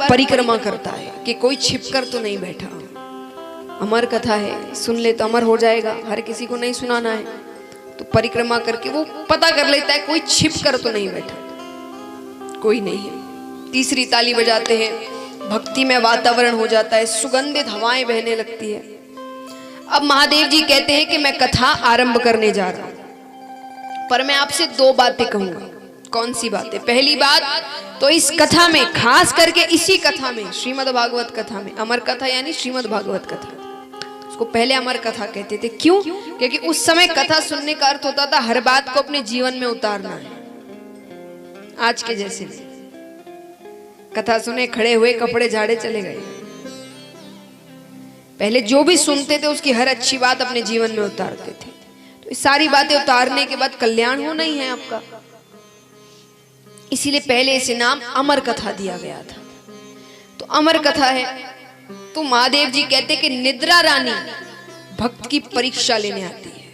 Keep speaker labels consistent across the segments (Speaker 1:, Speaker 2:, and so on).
Speaker 1: परिक्रमा करता है कि कोई छिपकर तो नहीं बैठा। अमर कथा है, सुन ले तो अमर हो जाएगा, हर किसी को नहीं सुनाना है। तो परिक्रमा करके वो पता कर लेता है कोई छिपकर तो नहीं बैठा, कोई नहीं है। तीसरी ताली बजाते हैं, भक्ति में वातावरण हो जाता है, सुगंधित हवाएं बहने लगती है। अब महादेव जी कहते हैं कि मैं कथा आरंभ करने जा रहा हूं, पर मैं आपसे दो बातें कहूंगा। कौन सी बातें? पहली बात तो इस कथा में, खास करके इसी कथा में, श्रीमद् भागवत कथा में, अमर कथा यानी श्रीमद् भागवत कथा, उसको पहले अमर कथा कहते थे। क्यों? क्योंकि उस समय कथा सुनने का अर्थ होता था हर बात को अपने जीवन में उतारना है। आज के जैसे नहीं, कथा सुने खड़े हुए कपड़े झाड़े चले गए। पहले जो भी सुनते थे उसकी हर अच्छी बात अपने जीवन में उतारते थे। तो सारी बातें उतारने के बाद कल्याण होना ही है आपका, इसीलिए पहले इसे नाम अमर कथा दिया गया था। तो अमर कथा है। तो महादेव जी कहते कि निद्रा रानी भक्त की परीक्षा लेने आती है।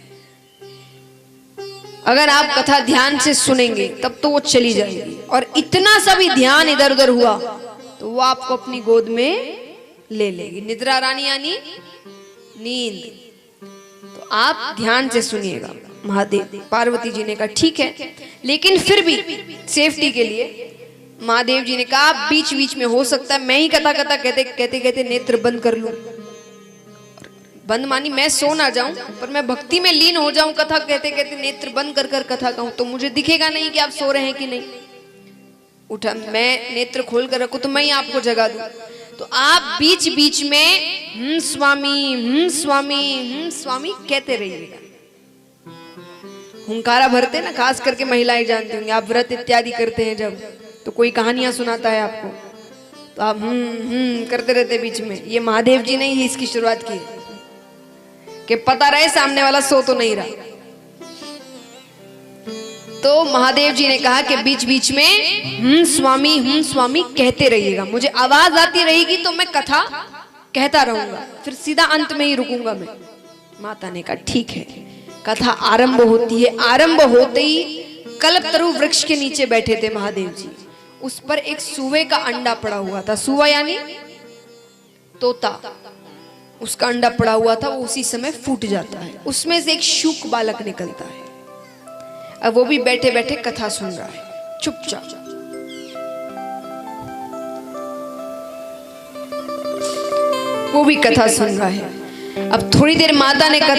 Speaker 1: अगर आप कथा ध्यान से सुनेंगे तब तो वो चली जाएगी, और इतना सा भी ध्यान इधर उधर हुआ तो वो आपको अपनी गोद में ले लेगी। निद्रा रानी यानी नींद। तो आप ध्यान से सुनिएगा। महादेव पार्वती जी ने कहा ठीक है, लेकिन फिर भी सेफ्टी के लिए महादेव जी ने कहा बीच बीच में हो सकता है मैं ही कथा कथा कहते नेत्र बंद कर लूं। बंद मानी मैं सो ना जाऊं, पर मैं भक्ति में लीन हो जाऊं, कथा कहते कहते नेत्र बंद कर कर कथा कहूं, तो मुझे दिखेगा नहीं कि आप सो रहे हैं कि नहीं। उठा मैं नेत्र खोल कर रखूं तो मैं ही आपको जगा दूं। तो आप बीच बीच में स्वामी स्वामी स्वामी कहते रहिएगा। हुंकारा भरते ना, खास करके महिलाएं जानती होंगी, आप व्रत इत्यादि करते हैं जब, तो कोई कहानियां सुनाता है आपको, तो आप करते रहते बीच में। ये महादेव जी ने ही इसकी शुरुआत की कि पता रहे सामने वाला सो तो नहीं रहा। तो महादेव जी ने कहा कि बीच बीच में स्वामी कहते रहिएगा। मुझे आवाज आती रहेगी तो मैं कथा कहता रहूंगा, फिर सीधा अंत में ही रुकूंगा मैं। माता ने कहा ठीक है। कथा आरंभ होती है। आरंभ होते ही कल्पतरु वृक्ष के नीचे बैठे थे महादेव जी। उस पर एक सूवे का अंडा पड़ा हुआ था। सूवा यानी तोता, उसका अंडा पड़ा हुआ था। वो उसी समय फूट जाता है, उसमें से एक शूक बालक निकलता है। अब वो भी बैठे बैठे कथा सुन रहा है चुपचाप। वो भी कथा सुन रहा है। अब थोड़ी देर माता ने कथा